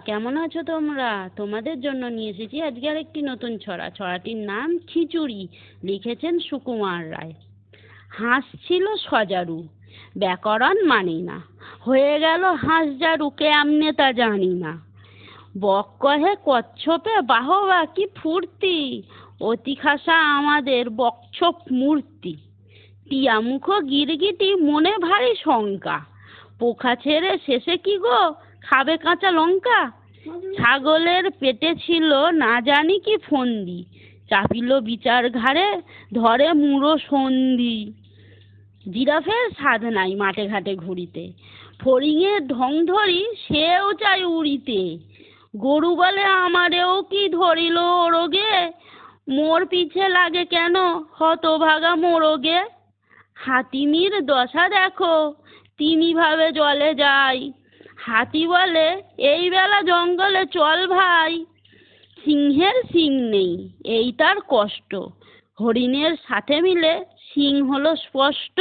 কেমন আছো তোমরা? তোমাদের জন্য নিয়ে এসেছি আজকে আর একটি নতুন ছড়া। ছড়াটির নাম খিচুড়ি। লিখেছেন সুকুমার রায়। হাঁস ছিল সজারু, ব্যাকরণ মানি না, হয়ে গেল হাঁস জারু, কেমনে তা জানি না। বক কহে কচ্ছপে বাহবা কি ফুর্তি, অতি খাসা আমাদের বকছপ মূর্তি। টিয়া মুখ গিরগিটি মনে ভারী শঙ্কা, পোখা ছেড়ে শেষে কি গো খাবে কাঁচা লঙ্কা। ছাগলের পেটে ছিল না জানি কি ফন্দি, চাপিল বিচার ঘাড়ে ধরে মুড়ো সন্ধি। জিরাফের স্বাদ নাই মাঠে ঘাটে ঘুরিতে, ফড়িংয়ের ঢং ধরি সেও চাই উড়িতে। গরু বলে আমারেও কি ধরিল রোগে, মোর পিছে লাগে কেন হতভাগা মোরগে। হাতিমির দশা দেখো, তিনি ভাবে জলে যায়, হাতি বলে এই বেলা জঙ্গলে চল ভাই। সিংহের শিং নেই এই তার কষ্ট, হরিণের সাথে মিলে শিং হলো স্পষ্ট।